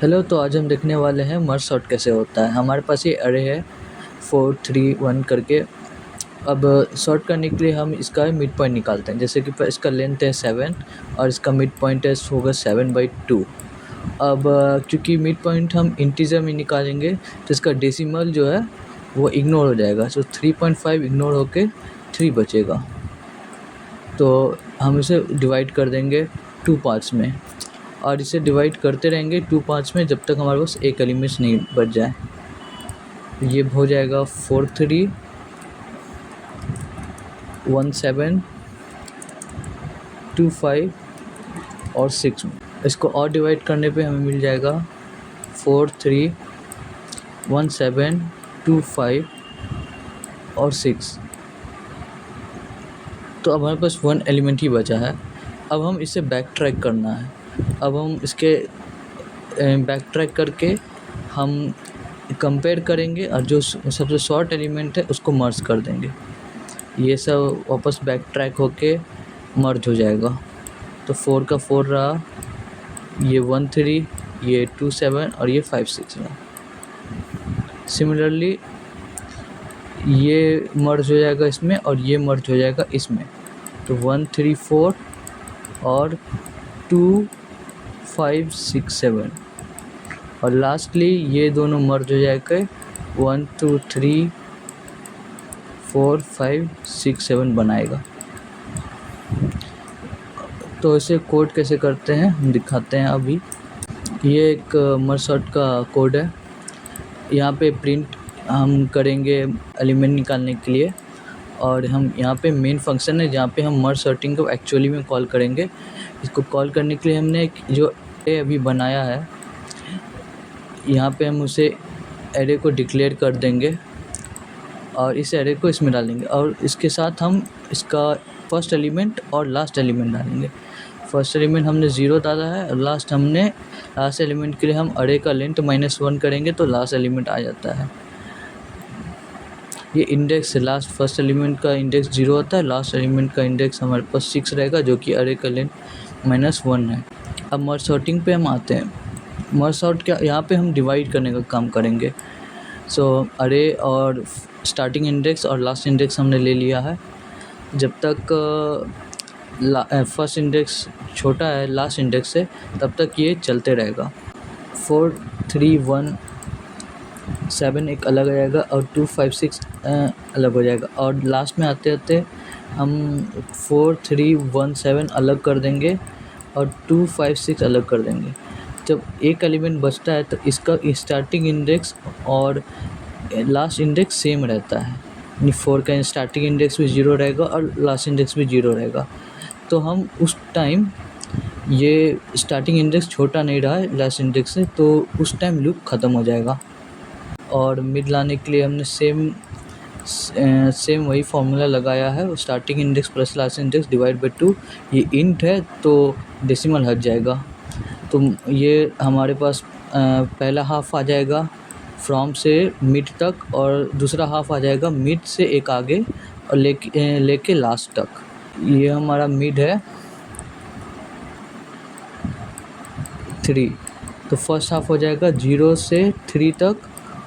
Hello, तो आज हम देखने वाले हैं मर्ज सॉर्ट कैसे होता है। हमारे पास ये अरे है 4 3 1 करके। अब सॉर्ट करने के लिए हम इसका मिड पॉइंट निकालते हैं। जैसे कि इसका लेंथ है 7 और इसका मिड पॉइंट है होगा 7/2। अब क्योंकि मिड पॉइंट हम इंटीजर में निकालेंगे तो इसका डेसिमल जो है वो इग्नोर हो जाएगा। सो 3.5 इग्नोर होके 3 बचेगा। तो हम इसे डिवाइड कर देंगे 2 पार्ट्स में और इसे डिवाइड करते रहेंगे 2 पार्ट्स में जब तक हमारे पास एक एलिमेंट्स नहीं बच जाए। ये हो जाएगा 4 3 1 7 2 5 और 6 में। इसको और डिवाइड करने पे हमें मिल जाएगा 4 3 1 7 2 5 और 6। तो अब हमारे पास 1 एलिमेंट ही बचा है। अब हम इसे बैक ट्रैक करना है। अब हम इसके बैक ट्रैक करके हम कंपेयर करेंगे और जो सबसे शॉर्ट एलिमेंट है उसको मर्ज कर देंगे। ये सब वापस बैक ट्रैक होके मर्ज हो जाएगा। तो 4 का 4 रहा, ये 1 3, ये 2 7 और ये 5 6 रहा। सिमिलरली ये मर्ज हो जाएगा इसमें और ये मर्ज हो जाएगा इसमें। तो 1 3 4 और 2 5 6 7 और लास्टली ये दोनों मर्ज हो जाएगा 1 2 3 4 5 6 7 बनाएगा। तो इसे कोड कैसे करते हैं हम दिखाते हैं अभी। ये एक मर्ज सॉर्ट का कोड है। यहाँ पे प्रिंट हम करेंगे एलिमेंट निकालने के लिए और हम यहाँ पे मेन फंक्शन है जहाँ पे हम मर्ज सॉर्टिंग को एक्चुअली में कॉल करेंगे। इसको कॉल करने के लिए हमने जो ए अभी बनाया है यहाँ पे हम उसे एरे को डिक्लेयर कर देंगे और इस एरे को इसमें डालेंगे और इसके साथ हम इसका फर्स्ट एलिमेंट और लास्ट एलिमेंट डालेंगे। फर्स्ट एलिमेंट हमने 0 डाला है और लास्ट एलिमेंट के लिए हम अरे का लेंथ -1 करेंगे तो लास्ट एलिमेंट आ जाता है। ये इंडेक्स है, फर्स्ट एलिमेंट का इंडेक्स 0 होता है, लास्ट एलिमेंट का इंडेक्स हमारे पास 6 रहेगा जो कि अरे का लेंथ -1 है। अब मर्ज सॉर्टिंग पे हम आते हैं। मर्ज सॉर्ट क्या, यहाँ पे हम डिवाइड करने का काम करेंगे। सो अरे और स्टार्टिंग इंडेक्स और लास्ट इंडेक्स हमने ले लिया है। जब तक फर्स्ट इंडेक्स छोटा है लास्ट इंडेक्स से तब तक ये चलते रहेगा। 4 3 1 7 एक अलग हो जाएगा और 2 5 6 अलग हो जाएगा और लास्ट में आते आते हम 4 3 1 7 अलग कर देंगे और 2 5 6 अलग कर देंगे। जब एक एलिमेंट बचता है तो इसका स्टार्टिंग इंडेक्स और लास्ट इंडेक्स सेम रहता है, यानी 4 का स्टार्टिंग इंडेक्स भी 0 रहेगा और लास्ट इंडेक्स भी 0 रहेगा। तो हम उस टाइम ये स्टार्टिंग इंडेक्स छोटा नहीं रहा है लास्ट इंडेक्स से, तो उस टाइम लूप ख़त्म हो जाएगा। और मिड लाने के लिए हमने सेम वही फॉर्मूला लगाया है, starting index plus last index divide by 2। ये इंट है तो डेसिमल हट जाएगा। तो ये हमारे पास पहला हाफ आ जाएगा फ्रॉम से मिड तक और दूसरा हाफ आ जाएगा मिड से एक आगे और लेके लास्ट तक। ये हमारा मिड है 3। तो फर्स्ट हाफ हो जाएगा 0 से 3 तक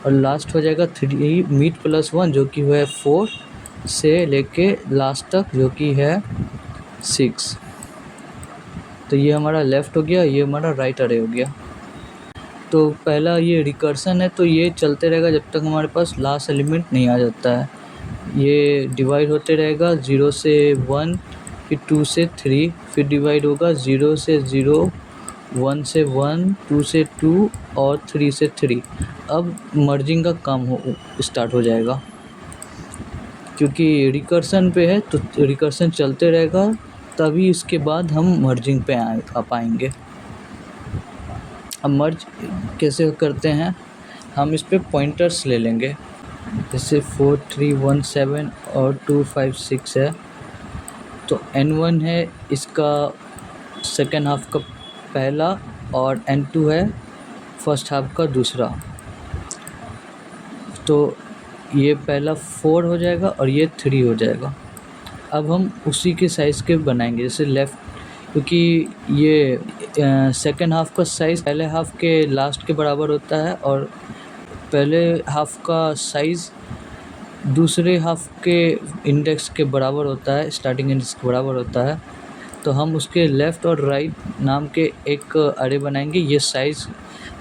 और लास्ट हो जाएगा 3 मिड प्लस 1 जो कि है 4 से लेके लास्ट तक जो कि है 6। तो ये हमारा लेफ़्ट हो गया, ये हमारा राइट अरे हो गया। तो पहला ये रिकर्सन है तो ये चलते रहेगा जब तक हमारे पास लास्ट एलिमेंट नहीं आ जाता है। ये डिवाइड होते रहेगा 0 से 1, फिर 2 से 3, फिर डिवाइड होगा 0 से 0, 1 से 1, 2 से 2 और 3 से 3। अब मर्जिंग का काम स्टार्ट हो जाएगा। क्योंकि रिकर्सन पे है तो रिकर्सन चलते रहेगा, तभी इसके बाद हम मर्जिंग पे आ पाएंगे। अब मर्ज कैसे करते हैं, हम इस पे पॉइंटर्स ले लेंगे। जैसे 4 3 1 7 और 2 5 6 है तो n1 है इसका सेकेंड हाफ का पहला और n2 है फर्स्ट हाफ का दूसरा। तो ये पहला 4 हो जाएगा और ये 3 हो जाएगा। अब हम उसी के साइज़ के बनाएंगे। जैसे लेफ़्ट क्योंकि ये सेकेंड हाफ का साइज़ पहले हाफ के लास्ट के बराबर होता है और पहले हाफ का साइज़ दूसरे हाफ के इंडेक्स के बराबर होता है, स्टार्टिंग इंडेक्स के बराबर होता है। तो हम उसके लेफ़्ट और राइट नाम के एक अरे बनाएंगे। ये साइज़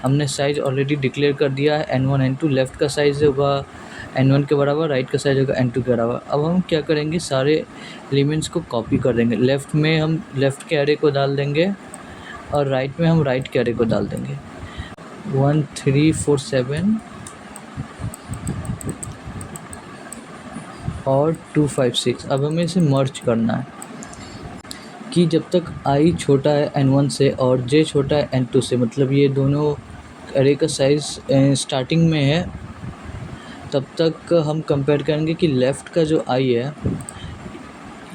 हमने साइज़ ऑलरेडी डिक्लेयर कर दिया है n1 n2। लेफ़्ट का साइज़ होगा n1 के बराबर, राइट का साइज़ होगा n2 के बराबर। अब हम क्या करेंगे, सारे एलिमेंट्स को कॉपी कर देंगे। लेफ़्ट में हम लेफ़्ट के अरे को डाल देंगे और राइट में हम राइट के अरे को डाल देंगे। 1 3 4 7 और 2 5 6। अब हमें इसे मर्ज करना है कि जब तक i छोटा है n1 से और j छोटा है n2 से, मतलब ये दोनों अरे का साइज़ स्टार्टिंग में है, तब तक हम कंपेयर करेंगे कि लेफ़्ट का जो i है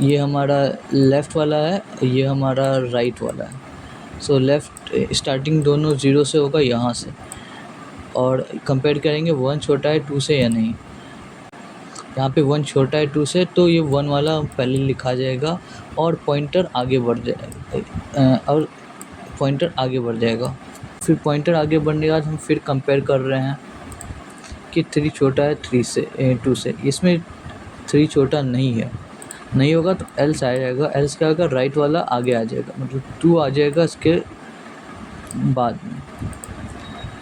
ये हमारा लेफ़्ट वाला है, ये हमारा राइट वाला है। सो लेफ़्ट स्टार्टिंग दोनों 0 से होगा यहाँ से, और कंपेयर करेंगे 1 छोटा है 2 से या नहीं। यहाँ पे 1 छोटा है 2 से, तो ये 1 वाला पहले लिखा जाएगा और पॉइंटर आगे बढ़ जाएगा। फिर पॉइंटर आगे बढ़ने के बाद हम फिर कंपेयर कर रहे हैं कि 3 छोटा है 2 से। इसमें 3 छोटा नहीं होगा तो एल्स आ जाएगा। एल्स क्या होगा, राइट वाला आगे आ जाएगा, मतलब 2 आ जाएगा इसके बाद में।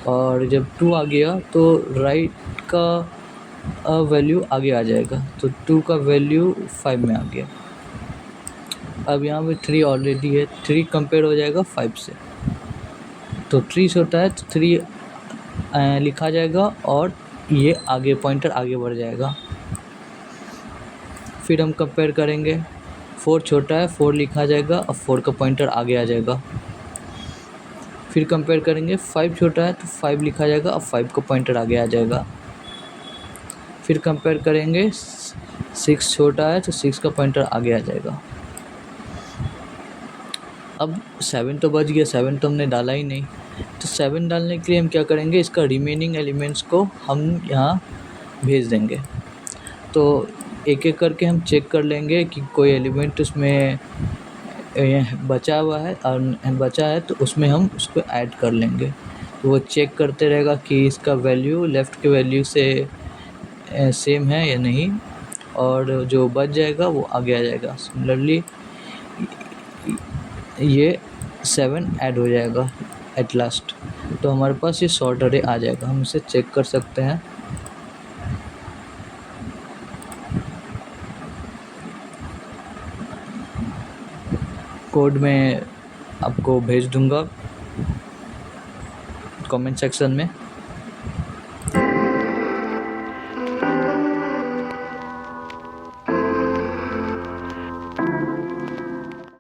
और जब 2 आ गया तो राइट का वैल्यू आगे आ जाएगा, तो 2 का वैल्यू 5 में आ गया। अब यहाँ पे 3 ऑलरेडी है, 3 कंपेयर हो जाएगा 5 से, तो 3 छोटा है तो 3 लिखा जाएगा और ये आगे पॉइंटर आगे बढ़ जाएगा। फिर हम कंपेयर करेंगे, 4 छोटा है 4 लिखा जाएगा और 4 का पॉइंटर आगे आ जाएगा। फिर कंपेयर करेंगे, 5 छोटा है तो 5 लिखा जाएगा और 5 का पॉइंटर आगे आ जाएगा। फिर कंपेयर करेंगे, 6 छोटा है तो 6 का पॉइंटर आगे आ जाएगा। अब 7 तो बच गया, 7 तो हमने डाला ही नहीं, तो 7 डालने के लिए हम क्या करेंगे, इसका रिमेनिंग एलिमेंट्स को हम यहाँ भेज देंगे। तो एक एक करके हम चेक कर लेंगे कि कोई एलिमेंट उसमें बचा हुआ है और बचा है तो उसमें हम उसको ऐड कर लेंगे। तो वो चेक करते रहेगा कि इसका वैल्यू लेफ़्ट के वैल्यू से सेम है या नहीं, और जो बच जाएगा वो आगे आ जाएगा। सिमिलरली ये 7 ऐड हो जाएगा एट लास्ट, तो हमारे पास ये सॉर्ट अरे आ जाएगा। हम इसे चेक कर सकते हैं। कोड में आपको भेज दूंगा कमेंट सेक्शन में।